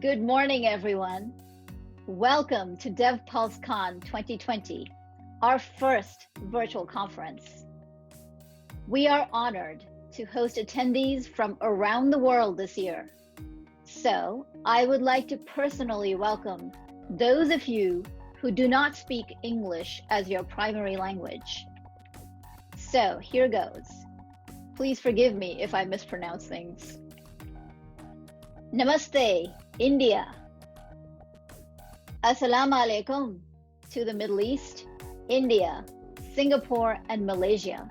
Good morning, everyone. Welcome to DevPulseCon 2020, our first virtual conference. We are honored to host attendees from around the world this year. So I would like to personally welcome those of you who do not speak English as your primary language. So here goes. Please forgive me if I mispronounce things. Namaste, India. Assalamu alaikum to the Middle East, India, Singapore, and Malaysia.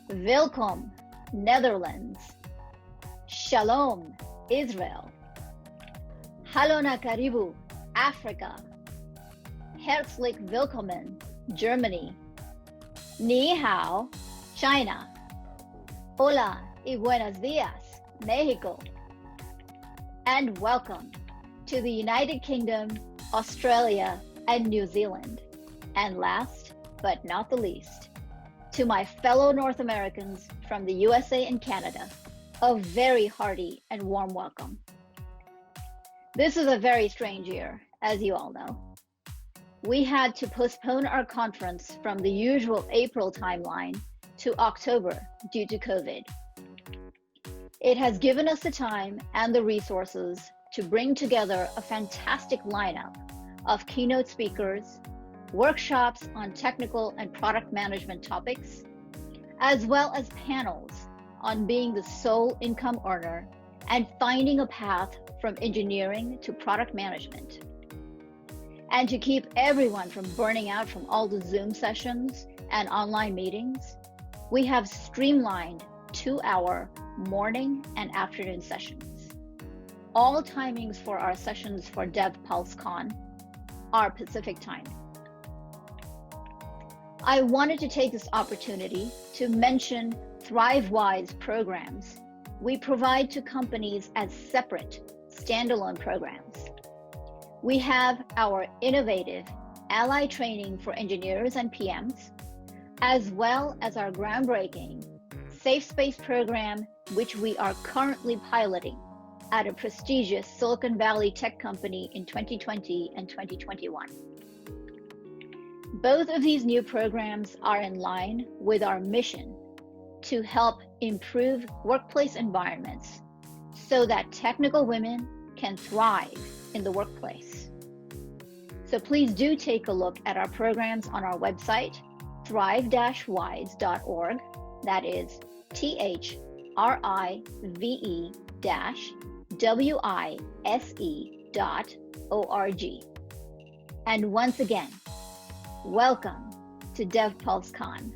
Welkom, Netherlands. Shalom, Israel. Halona karibu, Africa. Herzlich willkommen, Germany. Ni hao, China. Hola y buenos dias, Mexico. And welcome to the United Kingdom, Australia, and New Zealand. And last but not the least, to my fellow North Americans from the USA and Canada, a very hearty and warm welcome. This is a very strange year, as you all know. We had to postpone our conference from the usual April timeline to October due to COVID. It has given us the time and the resources to bring together a fantastic lineup of keynote speakers, workshops on technical and product management topics, as well as panels on being the sole income earner and finding a path from engineering to product management. And to keep everyone from burning out from all the Zoom sessions and online meetings, we have streamlined 2-hour morning and afternoon sessions. All timings for our sessions for DevPulseCon are Pacific time. I wanted to take this opportunity to mention ThriveWise programs we provide to companies as separate standalone programs. We have our innovative Ally training for engineers and PMs, as well as our groundbreaking Safe Space program, which we are currently piloting at a prestigious Silicon Valley tech company in 2020 and 2021. Both of these new programs are in line with our mission to help improve workplace environments so that technical women can thrive in the workplace. So please do take a look at our programs on our website, thrive-wise.org. That is thrive-wise.org. And once again, welcome to DevPulseCon.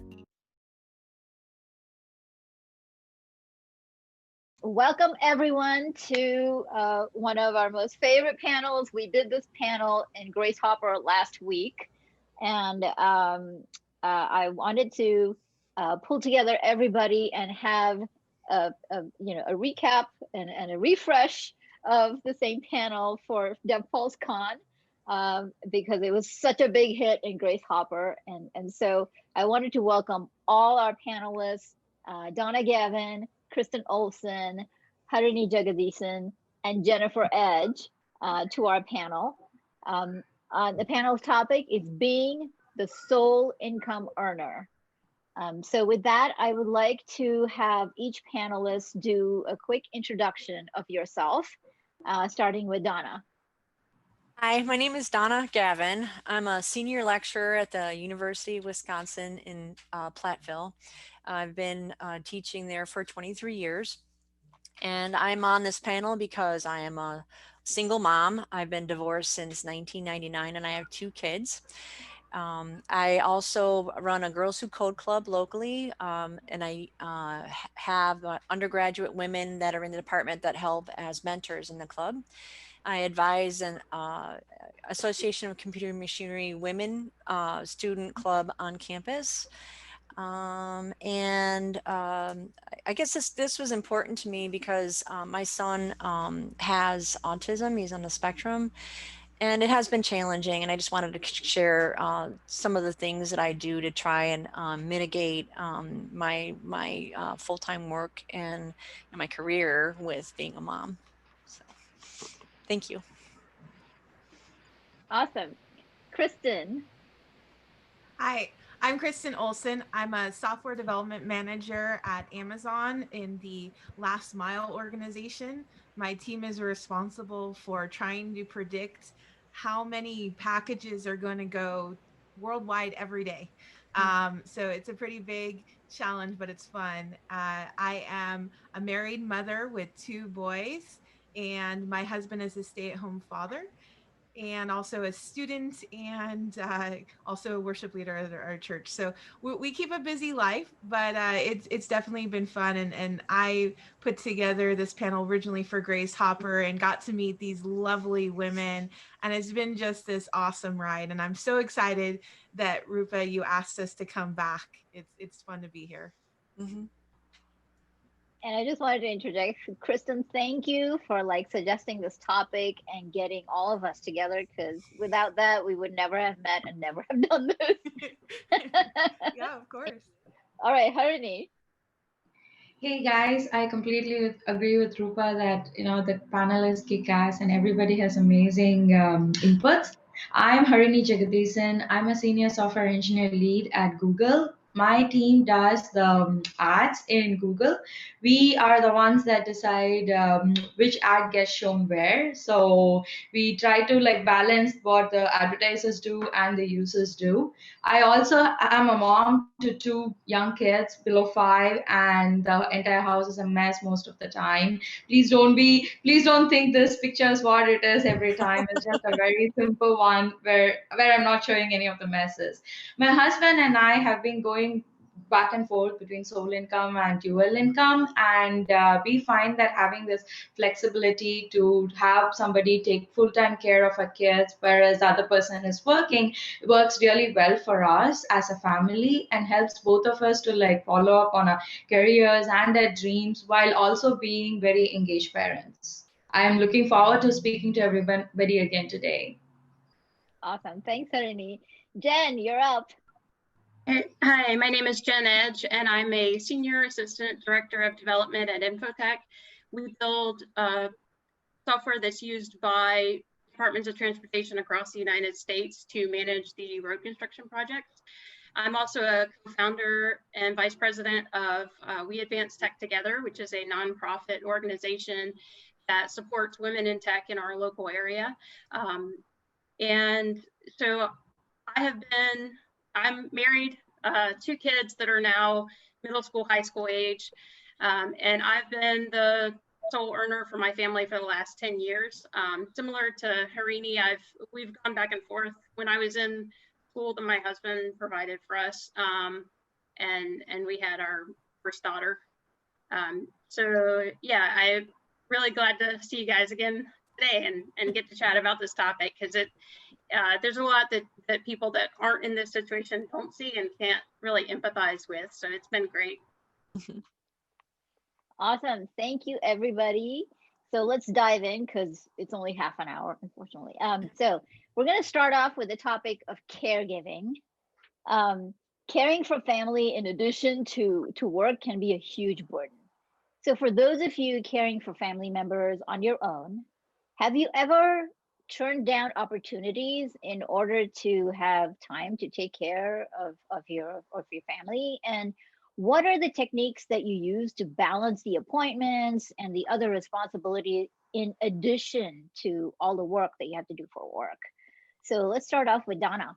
Welcome everyone to one of our most favorite panels. We did this panel in Grace Hopper last week, and I wanted to pull together everybody and have a recap and a refresh of the same panel for DevPulseCon because it was such a big hit in Grace Hopper, and so I wanted to welcome all our panelists, Donna, Gavin, Kristen, Olsen, Harini, Jagadeesan, and Jennifer Edge to our panel. The panel's topic is being the sole income earner. So with that, I would like to have each panelist do a quick introduction of yourself, starting with Donna. Hi, my name is Donna Gavin. I'm a senior lecturer at the University of Wisconsin in Platteville. I've been teaching there for 23 years. And I'm on this panel because I am a single mom. I've been divorced since 1999 and I have 2 kids. I also run a Girls Who Code Club locally, and I have undergraduate women that are in the department that help as mentors in the club. I advise an Association of Computer Machinery Women student club on campus. I guess this was important to me because my son has autism. He's on the spectrum. And it has been challenging, and I just wanted to share some of the things that I do to try and mitigate my full-time work and my career with being a mom. So, Thank you. Awesome. Kristen. Hi, I'm Kristen Olsen. I'm a software development manager at Amazon in the last mile organization. My team is responsible for trying to predict how many packages are going to go worldwide every day. So it's a pretty big challenge, but it's fun. I am a married mother with 2 boys, and my husband is a stay-at-home father, and also a student, and also a worship leader at our church. So we keep a busy life, but it's definitely been fun. And I put together this panel originally for Grace Hopper and got to meet these lovely women. And it's been just this awesome ride. And I'm so excited that Rupa, you asked us to come back. It's fun to be here. Mm-hmm. And I just wanted to interject, Kristen, thank you for like suggesting this topic and getting all of us together, because without that, we would never have met and never have done this. Yeah, of course. All right, Harini. Hey guys, I completely agree with Rupa that the panel is kick-ass and everybody has amazing inputs. I'm Harini Jagadeesan. I'm a senior software engineer lead at Google. My team does the ads in Google. We are the ones that decide which ad gets shown where. So we try to like balance what the advertisers do and the users do. I also am a mom to 2 young kids below 5, and the entire house is a mess most of the time. Please don't think this picture is what it is every time. It's just a very simple one where I'm not showing any of the messes. My husband and I have been going back and forth between sole income and dual income, and we find that having this flexibility to have somebody take full-time care of our kids whereas the other person is working works really well for us as a family and helps both of us to like follow up on our careers and our dreams while also being very engaged parents. I am looking forward to speaking to everybody again today. Awesome. Thanks, Harini. Jen, you're up. Hi, my name is Jen Edge, and I'm a Senior Assistant Director of Development at Infotech. We build software that's used by departments of transportation across the United States to manage the road construction projects. I'm also a co-founder and vice president of We Advance Tech Together, which is a nonprofit organization that supports women in tech in our local area. And so I'm married, 2 kids that are now middle school, high school age. And I've been the sole earner for my family for the last 10 years. Similar to Harini, we've gone back and forth. When I was in school, that my husband provided for us, and we had our first daughter. So yeah, I'm really glad to see you guys again today and get to chat about this topic, because there's a lot that people that aren't in this situation don't see and can't really empathize with. So it's been great. Awesome. Thank you, everybody. So let's dive in because it's only half an hour, unfortunately. So we're going to start off with the topic of caregiving. Caring for family in addition to work can be a huge burden. So for those of you caring for family members on your own, have you ever turned down opportunities in order to have time to take care of your family? And what are the techniques that you use to balance the appointments and the other responsibilities in addition to all the work that you have to do for work? So let's start off with Donna.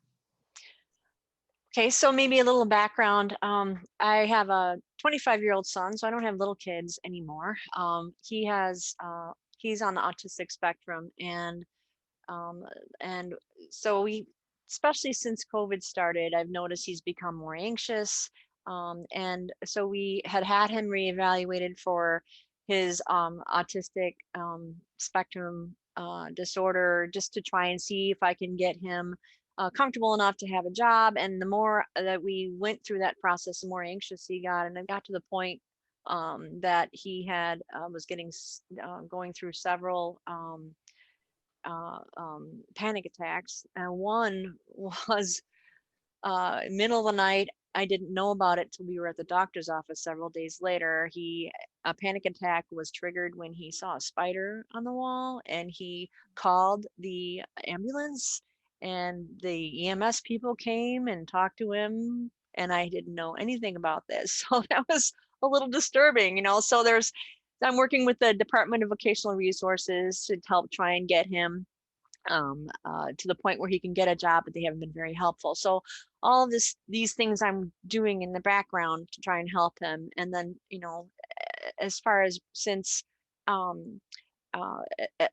Okay, so maybe a little background. I have a 25-year-old son, so I don't have little kids anymore. He's on the autistic spectrum, and so especially since COVID started, I've noticed he's become more anxious. And so we had him reevaluated for his autistic spectrum disorder, just to try and see if I can get him comfortable enough to have a job. And the more that we went through that process, the more anxious he got. And it got to the point that he was going through several panic attacks. And one was middle of the night, I didn't know about it till we were at the doctor's office several days later. A panic attack was triggered when he saw a spider on the wall, and he called the ambulance, and the EMS people came and talked to him, and I didn't know anything about this. So that was a little disturbing, So I'm working with the Department of Vocational Resources to help try and get him to the point where he can get a job, but they haven't been very helpful. So all of these things I'm doing in the background to try and help him. And then, as far as um,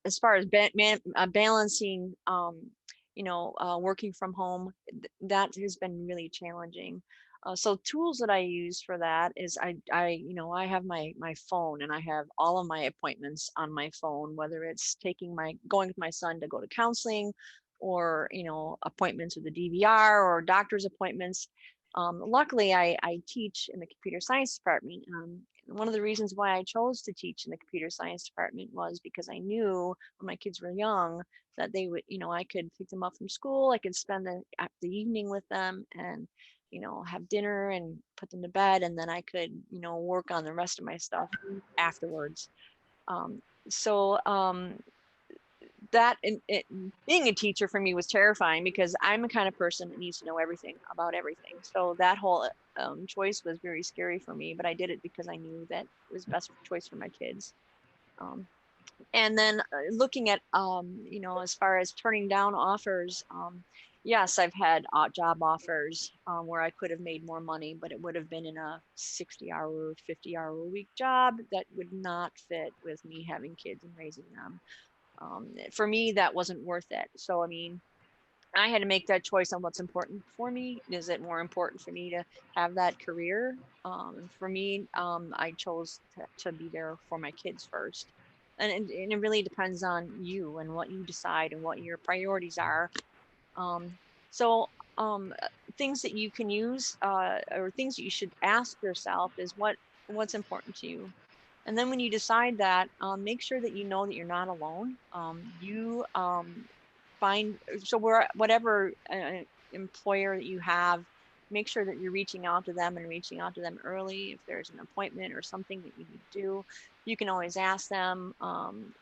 as far as balancing, working from home, that has been really challenging. So tools that I use for that is I have my phone, and I have all of my appointments on my phone, whether it's going with my son to go to counseling, or appointments with the DVR or doctor's appointments. Luckily, I teach in the computer science department. One of the reasons why I chose to teach in the computer science department was because I knew when my kids were young that they would, I could pick them up from school. I could spend the evening with them, and have dinner and put them to bed, and then I could, work on the rest of my stuff afterwards. So that being a teacher for me was terrifying, because I'm the kind of person that needs to know everything about everything. So that whole choice was very scary for me, but I did it because I knew that it was the best choice for my kids. And then looking at, as far as turning down offers, yes, I've had job offers where I could have made more money, but it would have been in a 60-hour, 50-hour-a-week job that would not fit with me having kids and raising them. For me, that wasn't worth it. So, I had to make that choice on what's important for me. Is it more important for me to have that career? For me, I chose to be there for my kids first. And it really depends on you and what you decide and what your priorities are. So things that you can use or things that you should ask yourself is what's important to you. And then when you decide that, make sure that you know that you're not alone. You find, whatever employer that you have, make sure that you're reaching out to them, and reaching out to them early. If there's an appointment or something that you need to do, you can always ask them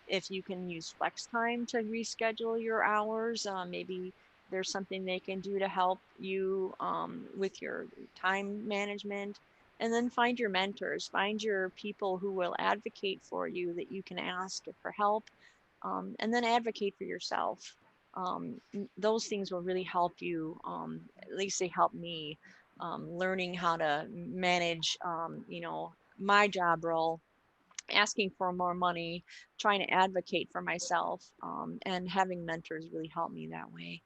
if you can use flex time to reschedule your hours. Maybe there's something they can do to help you with your time management. And then find your mentors, find your people who will advocate for you, that you can ask for help, and then advocate for yourself. Those things will really help you. At least they help me, learning how to manage, my job role, asking for more money, trying to advocate for myself, and having mentors really help me that way.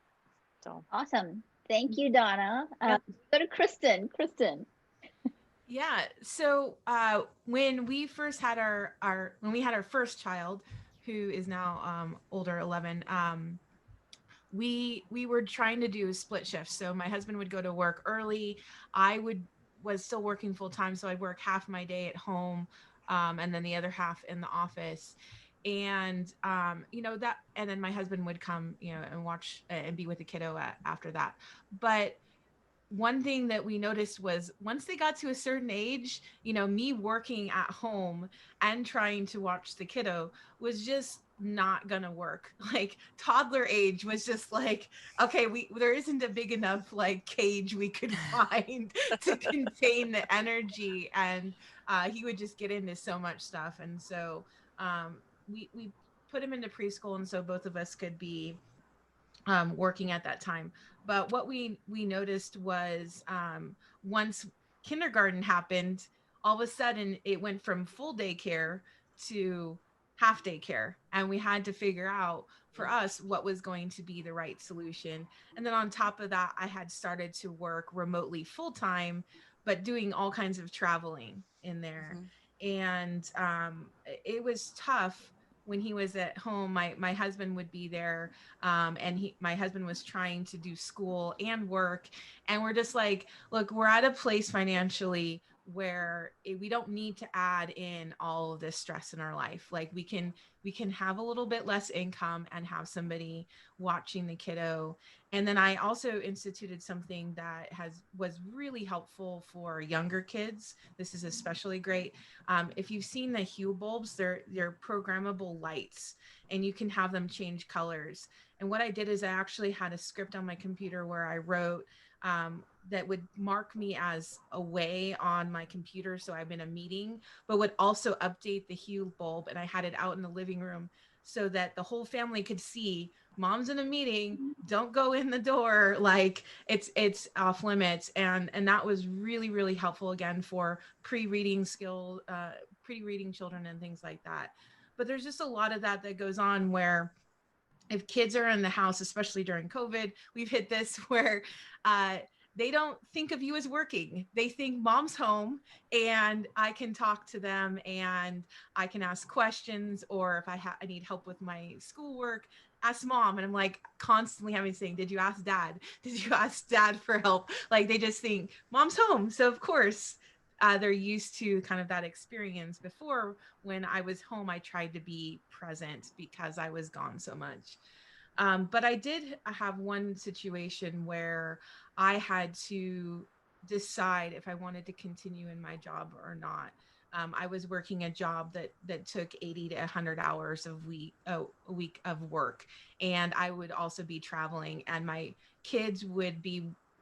So Awesome. Thank you, Donna. Go to Kristen. Kristen. Yeah. So when we first had when we had our first child, who is now older, 11, we were trying to do a split shift. So my husband would go to work early. I was still working full time, so I'd work half my day at home, and then the other half in the office. And that, and then my husband would come, and watch and be with the kiddo after that. But one thing that we noticed was once they got to a certain age, me working at home and trying to watch the kiddo was just not gonna work. Like toddler age was just like, okay, there isn't a big enough like cage we could find to contain the energy, and he would just get into so much stuff. And so we put him into preschool, and so both of us could be working at that time. But what we noticed was once kindergarten happened, all of a sudden it went from full daycare to half daycare, and we had to figure out for us what was going to be the right solution. And then on top of that, I had started to work remotely full time, but doing all kinds of traveling in there. And it was tough when he was at home. My husband would be there, and my husband was trying to do school and work, and we're just like, look, we're at a place financially where we don't need to add in all of this stress in our life. Like we can have a little bit less income and have somebody watching the kiddo. And then I also instituted something that was really helpful for younger kids. This is especially great. If you've seen the Hue bulbs, they're programmable lights, and you can have them change colors. And what I did is I actually had a script on my computer where I wrote that would mark me as away on my computer, so I'm in a meeting, but would also update the Hue bulb, and I had it out in the living room so that the whole family could see mom's in a meeting, don't go in the door, like it's off limits. And that was really, really helpful, again, for pre-reading skill, pre-reading children and things like that. But there's just a lot of that goes on where if kids are in the house, especially during COVID, we've hit this where they don't think of you as working. They think mom's home and I can talk to them and I can ask questions, or if I need help with my schoolwork, ask mom. And I'm like constantly having to say, did you ask dad? Did you ask dad for help? Like they just think mom's home. So of course, they're used to kind of that experience. Before, when I was home, I tried to be present because I was gone so much. But I did have one situation where I had to decide if I wanted to continue in my job or not. I was working a job that took 80 to 100 hours a week of work, and I would also be traveling, and my kids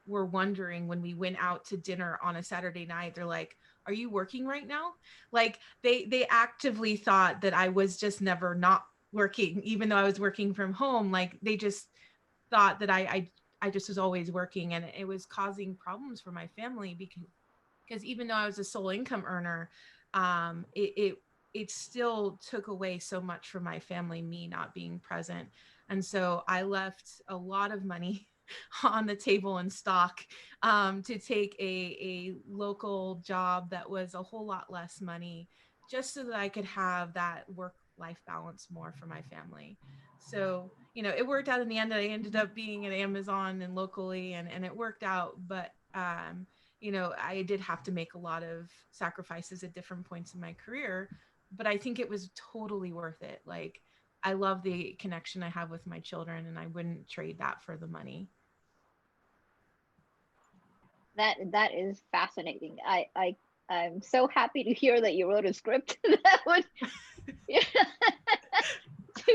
were wondering when we went out to dinner on a Saturday night, they're like, are you working right now? Like they actively thought that I was just never not working, even though I was working from home. Like they just thought that I just was always working, and it was causing problems for my family because even though I was a sole income earner, it still took away so much from my family, me not being present. And so I left a lot of money on the table in stock to take a local job that was a whole lot less money, just so that I could have that work-life balance more for my family. So, it worked out in the end. I ended up being at Amazon and locally, and it worked out. But, I did have to make a lot of sacrifices at different points in my career, but I think it was totally worth it. Like, I love the connection I have with my children, and I wouldn't trade that for the money. That is fascinating. I'm so happy to hear that you wrote a script that would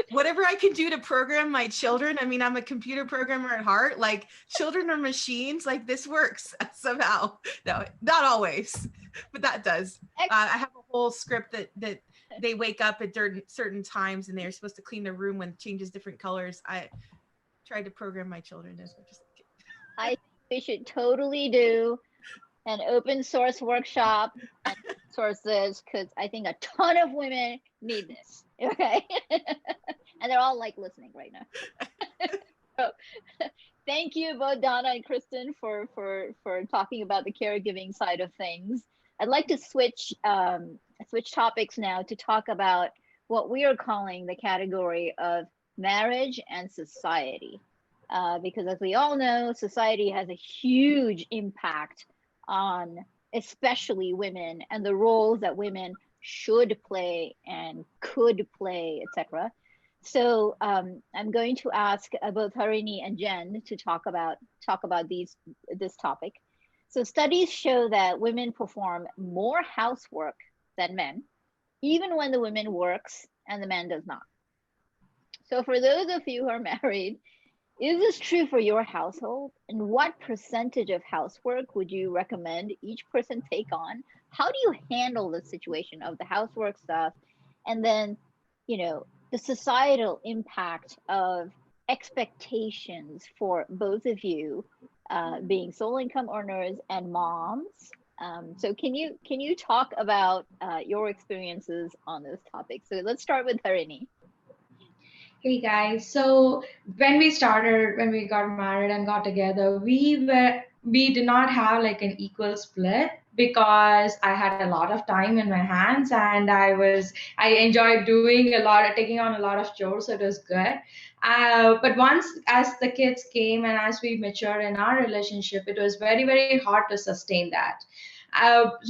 whatever I can do to program my children. I mean, I'm a computer programmer at heart. Like, children are machines. Like, this works somehow. No, not always, but that does. I have a whole script that they wake up at certain times and they're supposed to clean their room when it changes different colors. I tried to program my children as much as I can. I think we should totally do an open source workshop and source this, because I think a ton of women need this. Okay. And they're all like listening right now. So, thank you both Donna and Kristen for talking about the caregiving side of things. I'd like to switch topics now to talk about what we are calling the category of marriage and society. Because as we all know, society has a huge impact on especially women and the roles that women should play and could play, etc. So I'm going to ask both Harini and Jen to talk about this topic. So studies show that women perform more housework than men, even when the woman works and the man does not. So for those of you who are married, is this true for your household? And what percentage of housework would you recommend each person take on? How do you handle the situation of the housework stuff? And then, the societal impact of expectations for both of you being sole income earners and moms. So can you talk about your experiences on this topic? So let's start with Harini. Hey guys, so when we got married and got together, we did not have like an equal split, because I had a lot of time in my hands and I enjoyed taking on a lot of chores, so it was good. But once as the kids came and as we matured in our relationship, it was very, very hard to sustain that.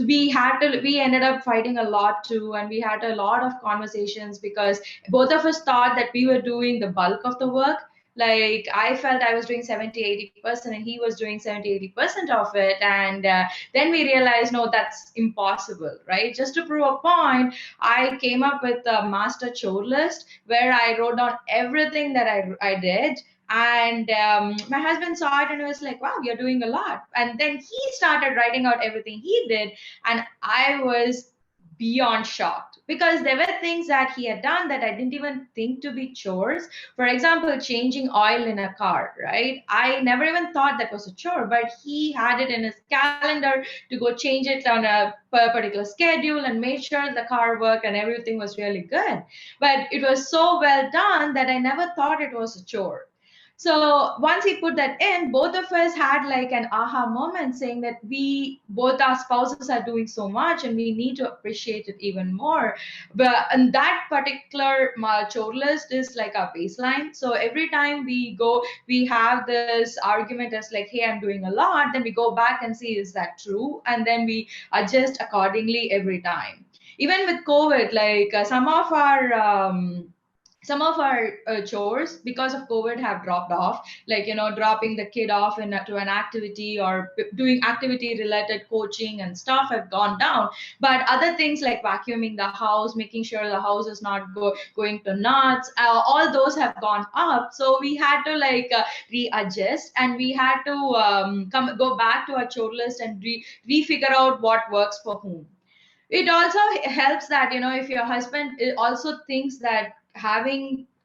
we ended up fighting a lot too, and we had a lot of conversations because both of us thought that we were doing the bulk of the work. Like I felt I was doing 70-80% and he was doing 70-80% of it, and then we realized, no, that's impossible, right? Just to prove a point, I came up with a master chore list where I wrote down everything that I did. And my husband saw it and was like, wow, you're doing a lot. And then he started writing out everything he did, and I was beyond shocked because there were things that he had done that I didn't even think to be chores. For example, changing oil in a car, right? I never even thought that was a chore, but he had it in his calendar to go change it on a particular schedule and made sure the car worked and everything was really good. But it was so well done that I never thought it was a chore. So once he put that in, both of us had like an aha moment saying that we, both our spouses are doing so much and we need to appreciate it even more. But and that particular chore list is like our baseline. So every time we go, we have this argument as like, hey, I'm doing a lot. Then we go back and see, is that true? And then we adjust accordingly every time. Even with COVID, like some of our chores because of COVID have dropped off, like, dropping the kid off to an activity or doing activity related coaching and stuff have gone down. But other things like vacuuming the house, making sure the house is not going to nuts, all those have gone up. So we had to readjust, and we had to go back to our chore list and refigure out what works for whom. It also helps that, if your husband also thinks that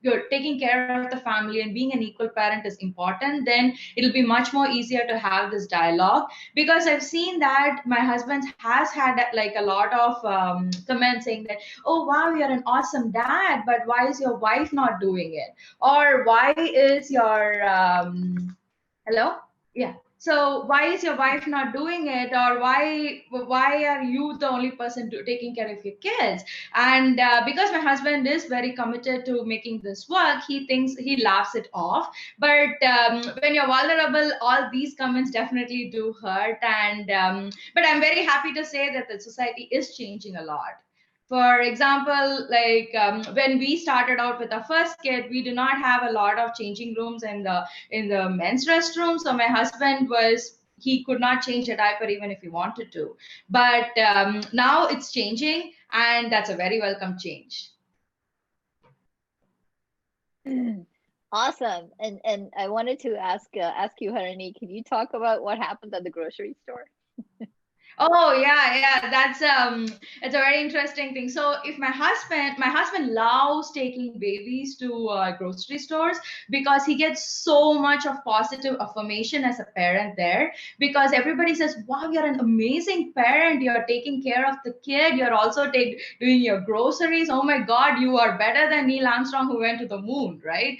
you're taking care of the family and being an equal parent is important, then it'll be much more easier to have this dialogue. Because I've seen that my husband has had like a lot of comments saying that, oh wow, you're an awesome dad, but why is your wife not doing it? Or why is your hello? Yeah. So why is your wife not doing it? Or why are you the only person taking care of your kids? And because my husband is very committed to making this work, he laughs it off. But when you're vulnerable, all these comments definitely do hurt. And but I'm very happy to say that the society is changing a lot. For example, like when we started out with our first kid, we do not have a lot of changing rooms in the men's restroom. So my husband he could not change a diaper even if he wanted to. But now it's changing, and that's a very welcome change. Awesome. And I wanted to ask you, Harini, can you talk about what happened at the grocery store? Oh yeah, that's it's a very interesting thing. So if my husband loves taking babies to grocery stores because he gets so much of positive affirmation as a parent there, because everybody says, wow, you're an amazing parent, you're taking care of the kid, you're also doing your groceries, oh my god, you are better than Neil Armstrong who went to the moon, right?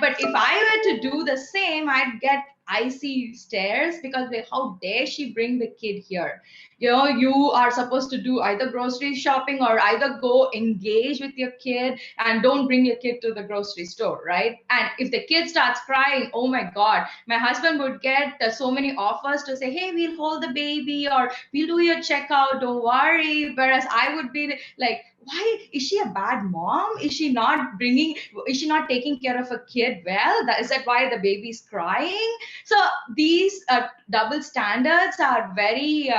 But if I were to do the same, I'd get icy stares because how dare she bring the kid here? You are supposed to do either grocery shopping or either go engage with your kid, and don't bring your kid to the grocery store, right? And if the kid starts crying, oh my god, my husband would get so many offers to say, hey, we'll hold the baby or we'll do your checkout, don't worry. Whereas I would be like, why is she a bad mom? Is she not taking care of a kid well? Is that why the baby's crying? So these double standards are very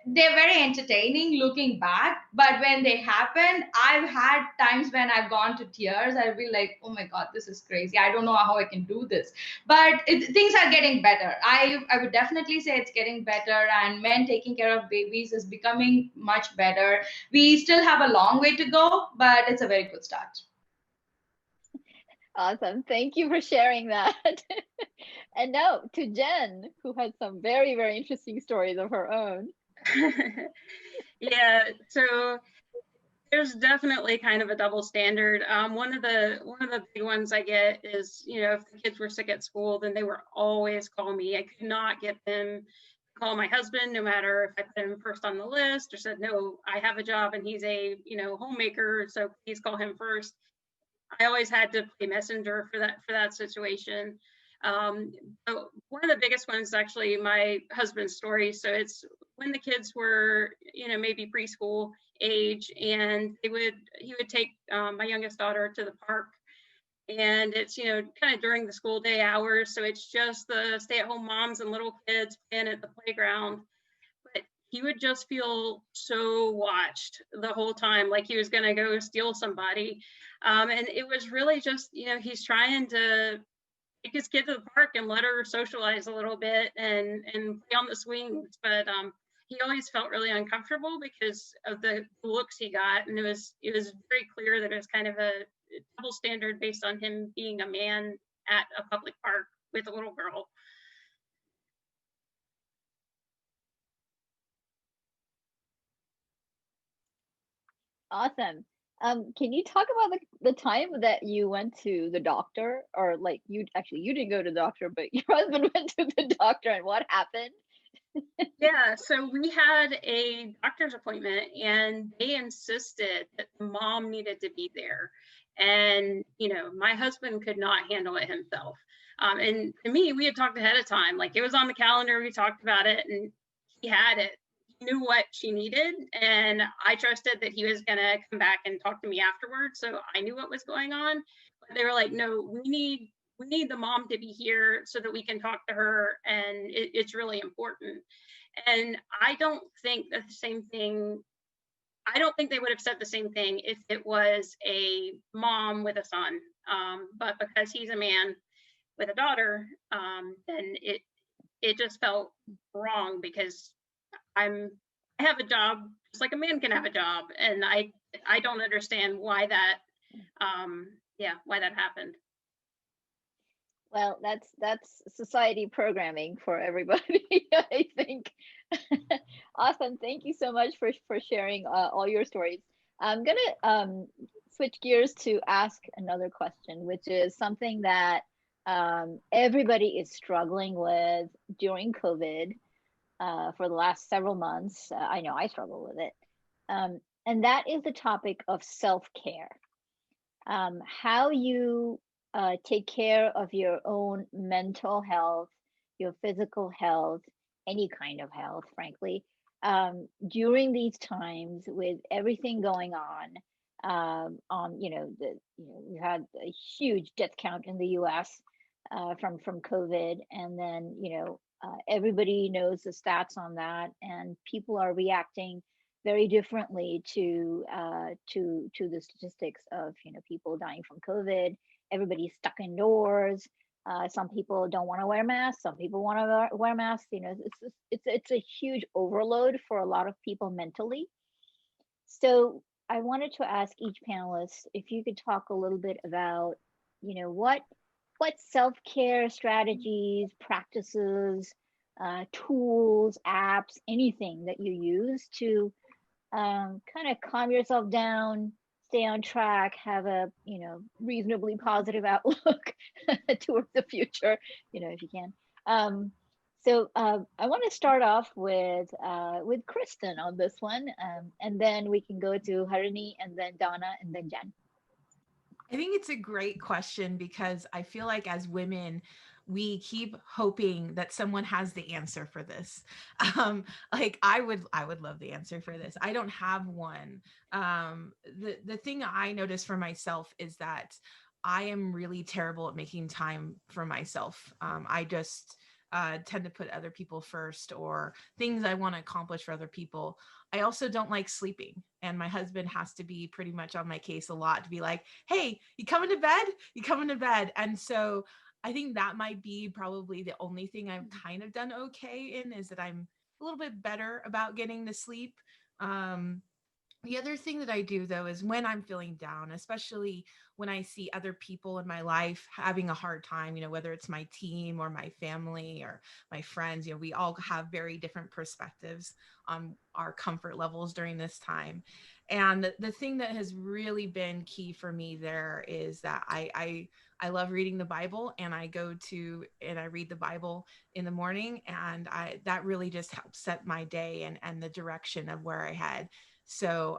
they're very entertaining looking back, but when they happen, I've had times when I've gone to tears. I'll be like, oh my god, this is crazy, I don't know how I can do this. But things are getting better. I would definitely say it's getting better, and men taking care of babies is becoming much better. We still have a long way to go, but it's a very good start. Awesome. Thank you for sharing that. And now to Jen, who has some very, very interesting stories of her own. Yeah, so there's definitely kind of a double standard. One of the big ones I get is, if the kids were sick at school, then they would always call me. I could not get them to call my husband, no matter if I put him first on the list or said, no, I have a job and he's a homemaker, so please call him first. I always had to play messenger for that situation. One of the biggest ones is actually my husband's story. So it's when the kids were, maybe preschool age, and he would take my youngest daughter to the park, and it's, kind of during the school day hours. So it's just the stay-at-home moms and little kids playing at the playground. But he would just feel so watched the whole time, like he was going to go steal somebody. And it was really just, he's trying to take his kid to the park and let her socialize a little bit and play on the swings. But he always felt really uncomfortable because of the looks he got. And it was very clear that it was kind of a double standard based on him being a man at a public park with a little girl. Awesome. Can you talk about the time that you went to the doctor, or like you didn't go to the doctor, but your husband went to the doctor, and what happened? Yeah, so we had a doctor's appointment, and they insisted that the mom needed to be there. And, my husband could not handle it himself. And to me, we had talked ahead of time, like it was on the calendar, we talked about it, and he had it. He knew what she needed, and I trusted that he was going to come back and talk to me afterwards. So I knew what was going on. But they were like, no, we need the mom to be here so that we can talk to her, and it's really important. And I don't think that the same thing, I don't think they would have said the same thing if it was a mom with a son. But because he's a man with a daughter, then it just felt wrong, because I have a job just like a man can have a job, and I don't understand why that why that happened. Well, that's society programming for everybody, I think. Awesome. Thank you so much for sharing all your stories. I'm gonna switch gears to ask another question, which is something that everybody is struggling with during COVID for the last several months. I know I struggle with it. And that is the topic of self-care. How you take care of your own mental health, your physical health, any kind of health, frankly, during these times with everything going on. We had a huge death count in the U.S. From COVID, and then everybody knows the stats on that, and people are reacting very differently to the statistics of people dying from COVID. Everybody's stuck indoors. Some people don't want to wear masks. Some people want to wear masks. It's a huge overload for a lot of people mentally. So I wanted to ask each panelist if you could talk a little bit about what self-care strategies, practices, tools, apps, anything that you use to kind of calm yourself down, stay on track, have a reasonably positive outlook towards the future, if you can. So I want to start off with Kristen on this one, and then we can go to Harini, and then Donna, and then Jen. I think it's a great question, because I feel like as women, we keep hoping that someone has the answer for this. Like I would love the answer for this. I don't have one. The thing I notice for myself is that I am really terrible at making time for myself. I just tend to put other people first, or things I want to accomplish for other people. I also don't like sleeping, and my husband has to be pretty much on my case a lot to be like, hey, you coming to bed? You coming to bed? And so I think that might be probably the only thing I've kind of done okay in, is that I'm a little bit better about getting to sleep. The other thing that I do, though, is when I'm feeling down, especially when I see other people in my life having a hard time, whether it's my team or my family or my friends, we all have very different perspectives on our comfort levels during this time. And the thing that has really been key for me there is that I love reading the Bible, and I read the Bible in the morning, and that really just helps set my day and the direction of where I head. So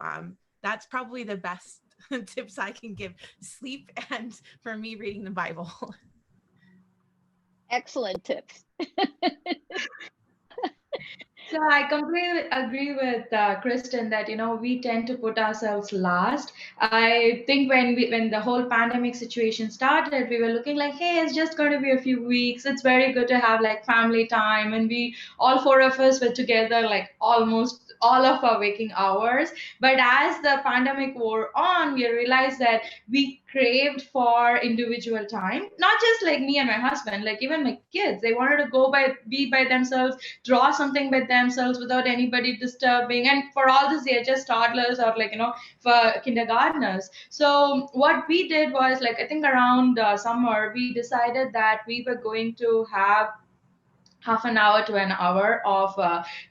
that's probably the best tips I can give: sleep, and for me, reading the Bible. Excellent tips. So I completely agree with Kristen that we tend to put ourselves last. I think when the whole pandemic situation started, we were looking like, hey, it's just going to be a few weeks. It's very good to have like family time, and we all four of us were together like almost all of our waking hours. But as the pandemic wore on, we realized that we craved for individual time. Not just like me and my husband, like even my kids, they wanted to be by themselves, draw something by themselves without anybody disturbing. And for all this, they're just toddlers or like for kindergartners. So what we did was, like, I think around summer, we decided that we were going to have half an hour to an hour of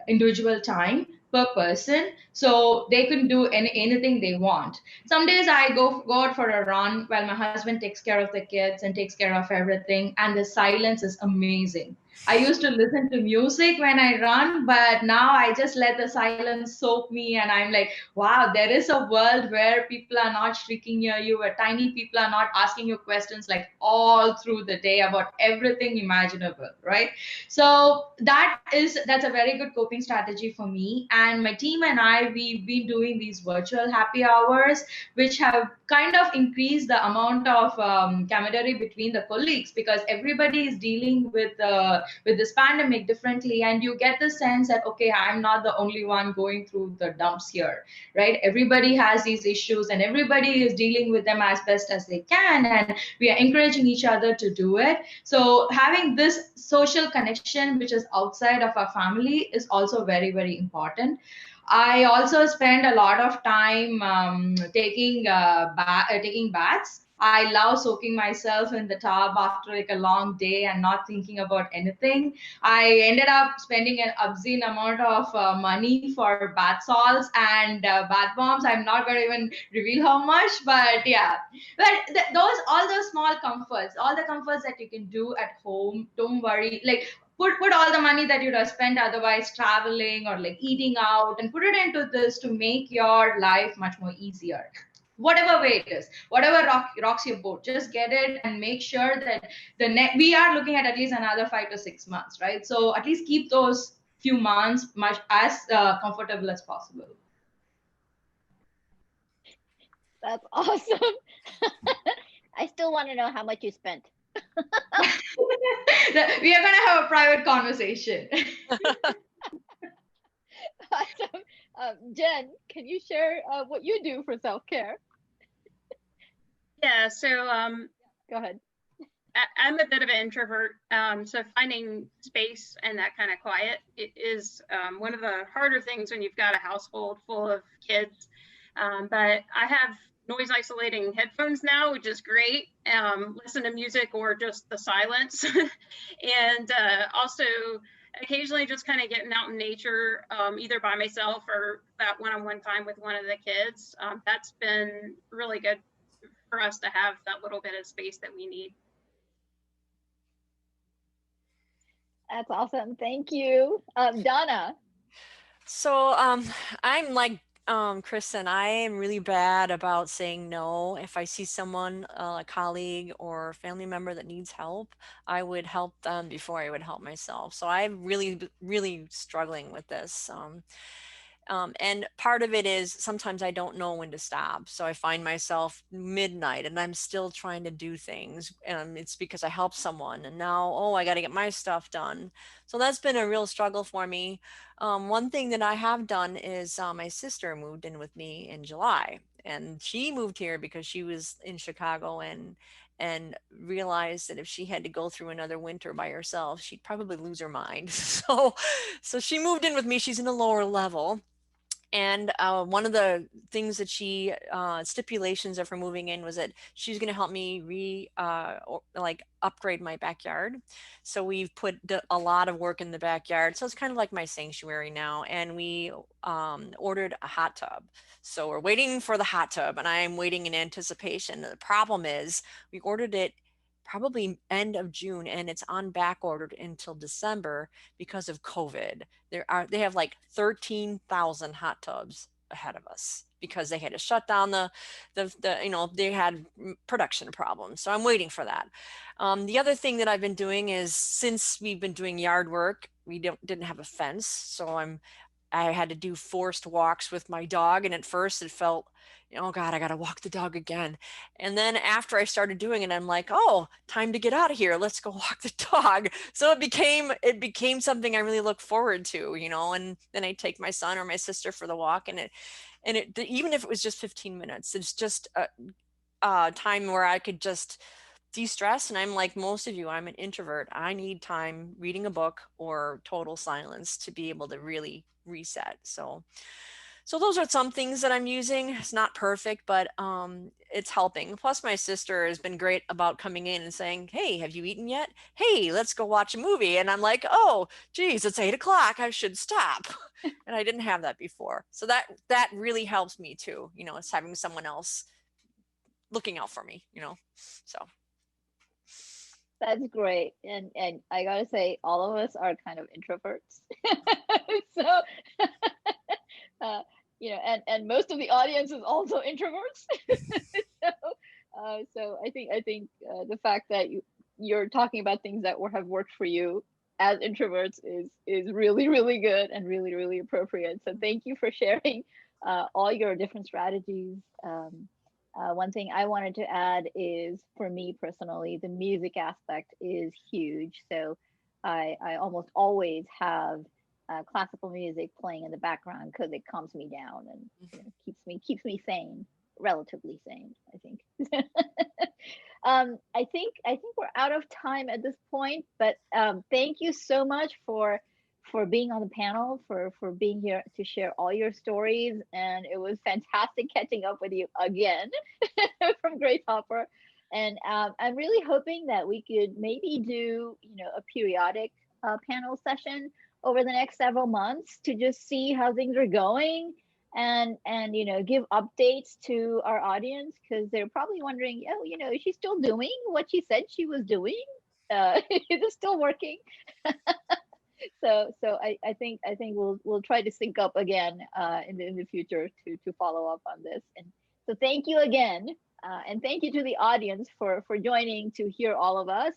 individual time per person, so they can do anything they want. Some days I go out for a run while my husband takes care of the kids and takes care of everything, and the silence is amazing. I used to listen to music when I run, but now I just let the silence soak me, and I'm like, wow, there is a world where people are not shrieking near you, where tiny people are not asking you questions like all through the day about everything imaginable, right? So that's a very good coping strategy for me and my team. And we've been doing these virtual happy hours, which have kind of increased the amount of camaraderie between the colleagues, because everybody is dealing with this pandemic differently, and you get the sense that, okay, I'm not the only one going through the dumps here, right? Everybody has these issues and everybody is dealing with them as best as they can, and we are encouraging each other to do it. So having this social connection, which is outside of our family, is also very, very important. I also spend a lot of time taking baths. I love soaking myself in the tub after like a long day and not thinking about anything. I ended up spending an obscene amount of money for bath salts and bath bombs. I'm not going to even reveal how much, but yeah. But all those small comforts, all the comforts that you can do at home, don't worry. Like, put all the money that you'd have spent otherwise traveling or like eating out, and put it into this to make your life much more easier. Whatever way it is, whatever rocks your boat, just get it and make sure that we are looking at least another 5 to 6 months, right? So at least keep those few months much as comfortable as possible. That's awesome. I still want to know how much you spent. We are going to have a private conversation. Awesome. Jen, can you share what you do for self-care? Yeah, so go ahead. I'm a bit of an introvert, so finding space and that kind of quiet is one of the harder things when you've got a household full of kids. But I have noise isolating headphones now, which is great. Listen to music or just the silence. And also occasionally just kind of getting out in nature, either by myself or that one-on-one time with one of the kids. That's been really good for us to have that little bit of space that we need. That's awesome. Thank you. Donna. So I'm like Kristen, I am really bad about saying no. If I see someone, a colleague or family member that needs help, I would help them before I would help myself. So I'm really struggling with this. And part of it is sometimes I don't know when to stop. So I find myself midnight and I'm still trying to do things. It's because I helped someone and now, oh, I got to get my stuff done. So that's been a real struggle for me. One thing that I have done is my sister moved in with me in July, and she moved here because she was in Chicago and realized that if she had to go through another winter by herself, she'd probably lose her mind. So she moved in with me. She's in a lower level. And one of the things that she stipulations of her moving in was that she's going to help me upgrade my backyard. So we've put a lot of work in the backyard. So it's kind of like my sanctuary now. And we ordered a hot tub. So we're waiting for the hot tub, and I'm waiting in anticipation. The problem is we ordered it probably end of June, and it's on back ordered until December because of COVID. They have like 13,000 hot tubs ahead of us because they had to shut down they had production problems. So I'm waiting for that. The other thing that I've been doing is, since we've been doing yard work, didn't have a fence, so I had to do forced walks with my dog. And at first it felt, oh God, I got to walk the dog again. And then after I started doing it, I'm like, oh, time to get out of here. Let's go walk the dog. So it became something I really look forward to, and then I take my son or my sister for the walk, and even if it was just 15 minutes, it's just a time where I could just de-stress. And I'm like most of you, I'm an introvert. I need time reading a book or total silence to be able to really reset. So those are some things that I'm using. It's not perfect, but it's helping. Plus my sister has been great about coming in and saying, hey, have you eaten yet? Hey, let's go watch a movie. And I'm like, oh geez, it's 8 o'clock, I should stop. And I didn't have that before. So that really helps me too. It's having someone else looking out for me, so. That's great. And I gotta say, all of us are kind of introverts. So, and most of the audience is also introverts. So I think the fact that you're talking about things that have worked for you as introverts is really, really good and really, really appropriate. So thank you for sharing all your different strategies. One thing I wanted to add is, for me personally, the music aspect is huge. So I almost always have classical music playing in the background because it calms me down and keeps me sane, relatively sane, I think. I think we're out of time at this point, but thank you so much for being on the panel, for being here to share all your stories. And it was fantastic catching up with you again from Grace Hopper. And I'm really hoping that we could maybe do, a periodic panel session over the next several months to just see how things are going and give updates to our audience, because they're probably wondering, oh, is she still doing what she said she was doing? Is it still working? So I think we'll try to sync up again in the future to follow up on this. And so thank you again, and thank you to the audience for joining to hear all of us.